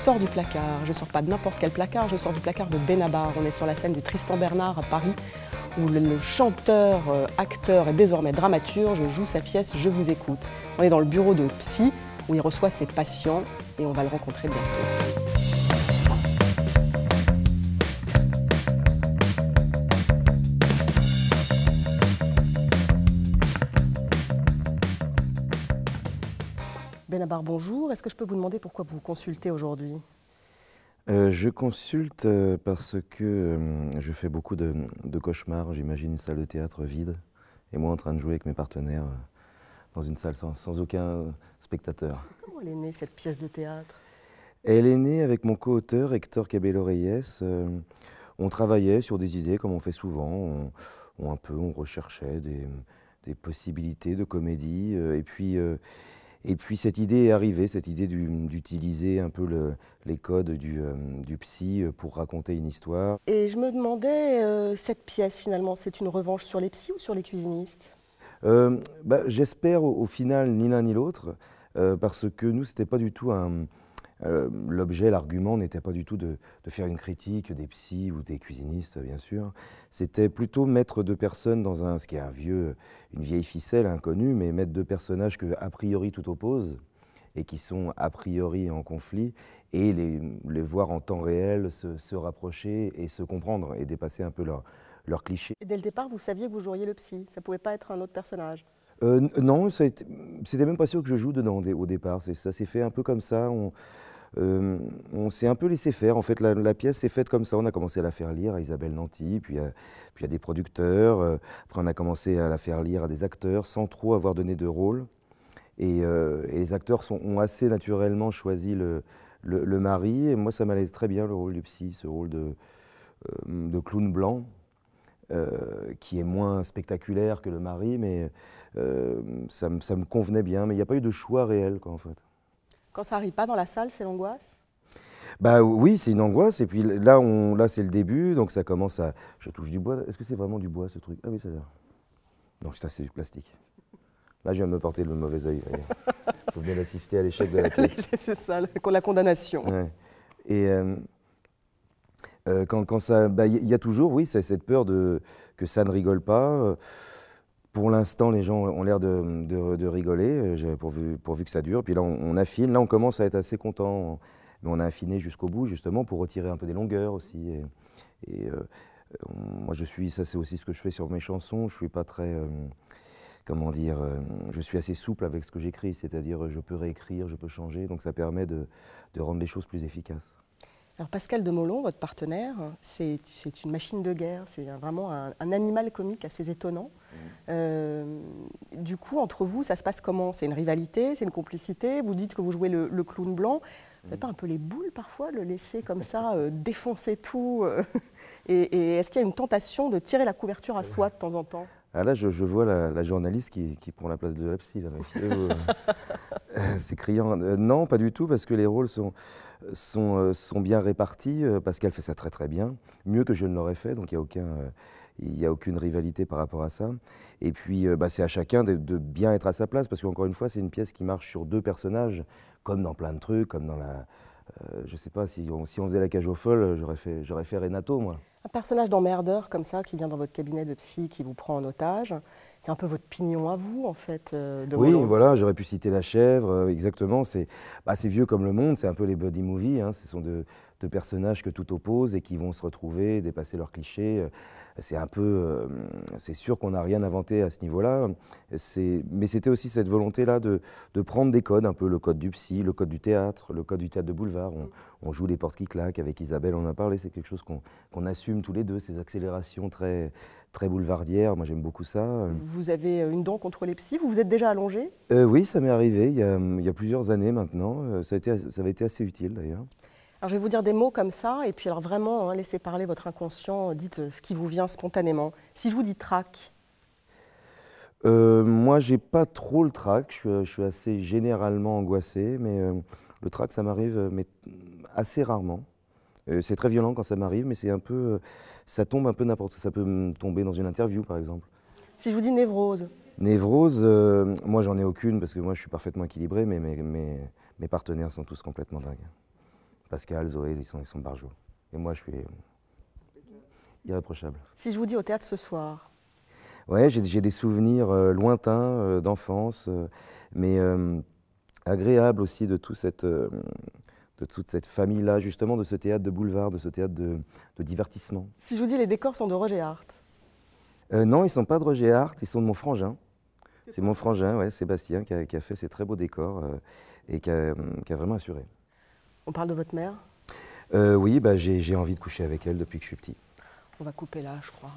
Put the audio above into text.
sors du placard. Je ne sors pas de n'importe quel placard, je sors du placard de Benabar. On est sur la scène du Tristan Bernard à Paris, où le chanteur, acteur et désormais dramaturge joue sa pièce Je vous écoute. On est dans le bureau de Psy, où il reçoit ses patients, et on va le rencontrer bientôt. Benabar, bonjour. Est-ce que je peux vous demander pourquoi vous consultez aujourd'hui? Je consulte parce que je fais beaucoup de cauchemars. J'imagine une salle de théâtre vide et moi en train de jouer avec mes partenaires dans une salle sans aucun spectateur. Comment elle est née cette pièce de théâtre? Elle est née avec mon co-auteur Hector Cabello-Reyes. On travaillait sur des idées comme on fait souvent. On recherchait des possibilités de comédie et puis cette idée est arrivée, cette idée d'utiliser un peu les codes du psy pour raconter une histoire. Et je me demandais, cette pièce finalement, c'est une revanche sur les psys ou sur les cuisinistes? J'espère au final ni l'un ni l'autre, parce que nous c'était pas du tout l'objet, l'argument n'était pas du tout de faire une critique des psys ou des cuisinistes, bien sûr. C'était plutôt mettre deux personnes dans ce qui est une vieille ficelle inconnue, mais mettre deux personnages que, a priori, tout oppose et qui sont, a priori, en conflit, et les voir en temps réel se rapprocher et se comprendre et dépasser un peu leurs clichés. Et dès le départ, vous saviez que vous joueriez le psy, ça pouvait pas être un autre personnage? Non, c'était même pas sûr que je joue dedans au départ. Ça s'est fait un peu comme ça. On s'est un peu laissé faire. En fait, la pièce s'est faite comme ça. On a commencé à la faire lire à Isabelle Nanty, puis à des producteurs. Après, on a commencé à la faire lire à des acteurs sans trop avoir donné de rôle. Et les acteurs ont assez naturellement choisi le mari. Et moi, ça m'allait très bien, le rôle du psy, ce rôle de clown blanc. Qui est moins spectaculaire que le mari, mais ça me convenait bien. Mais il n'y a pas eu de choix réel, quoi, en fait. Quand ça n'arrive pas dans la salle, c'est l'angoisse? Bah oui, c'est une angoisse. Et puis là c'est le début, donc ça commence à... Je touche du bois. Est-ce que c'est vraiment du bois, ce truc? Ah oui, ça a l'air. Non, c'est du plastique. Là, je viens de me porter le mauvais œil. Vous venez d'assister à l'échec de la pièce. C'est ça, la condamnation. Ouais. Et... quand ça, y a toujours, oui, c'est cette peur que ça ne rigole pas. Pour l'instant, les gens ont l'air de rigoler, pourvu que ça dure. Puis là, on affine. Là, on commence à être assez content. Mais on a affiné jusqu'au bout, justement, pour retirer un peu des longueurs aussi. Moi, ça c'est aussi ce que je fais sur mes chansons. Je suis pas très, comment dire, je suis assez souple avec ce que j'écris. C'est-à-dire, je peux réécrire, je peux changer. Donc, ça permet de rendre les choses plus efficaces. Alors Pascal Demolon, votre partenaire, c'est une machine de guerre, c'est vraiment un animal comique assez étonnant. Du coup, entre vous, ça se passe comment? C'est une rivalité, c'est une complicité? Vous dites que vous jouez le clown blanc. Vous n'avez pas un peu les boules parfois, le laisser comme ça, défoncer tout et est-ce qu'il y a une tentation de tirer la couverture à soi de temps en temps? Ah là, je vois la journaliste qui prend la place de la psy, là, méfiez-vous. C'est criant. Non, pas du tout, parce que les rôles sont bien répartis. Pascal fait ça très très bien, mieux que je ne l'aurais fait, donc il n'y a aucune rivalité par rapport à ça. Et puis, c'est à chacun de bien être à sa place, parce qu'encore une fois, c'est une pièce qui marche sur deux personnages, comme dans plein de trucs, comme dans je sais pas, si on faisait La Cage aux Folles, j'aurais fait Renato, moi. Un personnage d'emmerdeur comme ça, qui vient dans votre cabinet de psy, qui vous prend en otage, c'est un peu votre pignon à vous, en fait, de Oui, Molon. voilà, j'aurais pu citer La Chèvre, exactement. C'est vieux comme le monde, c'est un peu les buddy movies. Hein, ce sont deux personnages que tout oppose et qui vont se retrouver, dépasser leurs clichés. C'est un peu, c'est sûr qu'on n'a rien inventé à ce niveau-là. Mais c'était aussi cette volonté-là de prendre des codes, un peu le code du psy, le code du théâtre de boulevard. On joue les portes qui claquent avec Isabelle, on en a parlé. C'est quelque chose qu'on assume tous les deux, ces accélérations très boulevardières. Moi, j'aime beaucoup ça. Vous avez une dent contre les psys, vous vous êtes déjà allongé? Oui, ça m'est arrivé il y a plusieurs années maintenant. Ça avait été assez utile d'ailleurs. Alors je vais vous dire des mots comme ça, et puis alors vraiment, hein, laissez parler votre inconscient, dites ce qui vous vient spontanément. Si je vous dis trac? Moi, j'ai pas trop le trac, je suis assez généralement angoissé, mais le trac, ça m'arrive mais assez rarement. C'est très violent quand ça m'arrive, mais ça tombe un peu n'importe où. Ça peut me tomber dans une interview, par exemple. Si je vous dis névrose? Névrose, moi j'en ai aucune parce que moi je suis parfaitement équilibré, mais mes partenaires sont tous complètement dingues. Pascal, Zoé, ils sont barjots. Et moi, je suis irréprochable. Si je vous dis au théâtre ce soir? Ouais, j'ai des souvenirs lointains d'enfance, mais agréables aussi de toute cette famille-là, justement, de ce théâtre de boulevard, de ce théâtre de divertissement. Si je vous dis les décors sont de Roger Hart? Non, ils ne sont pas de Roger Hart, ils sont de mon frangin. C'est mon frangin, ouais, Sébastien, qui a fait ces très beaux décors et qui a vraiment assuré. On parle de votre mère? Oui, bah, j'ai envie de coucher avec elle depuis que je suis petit. On va couper là, je crois.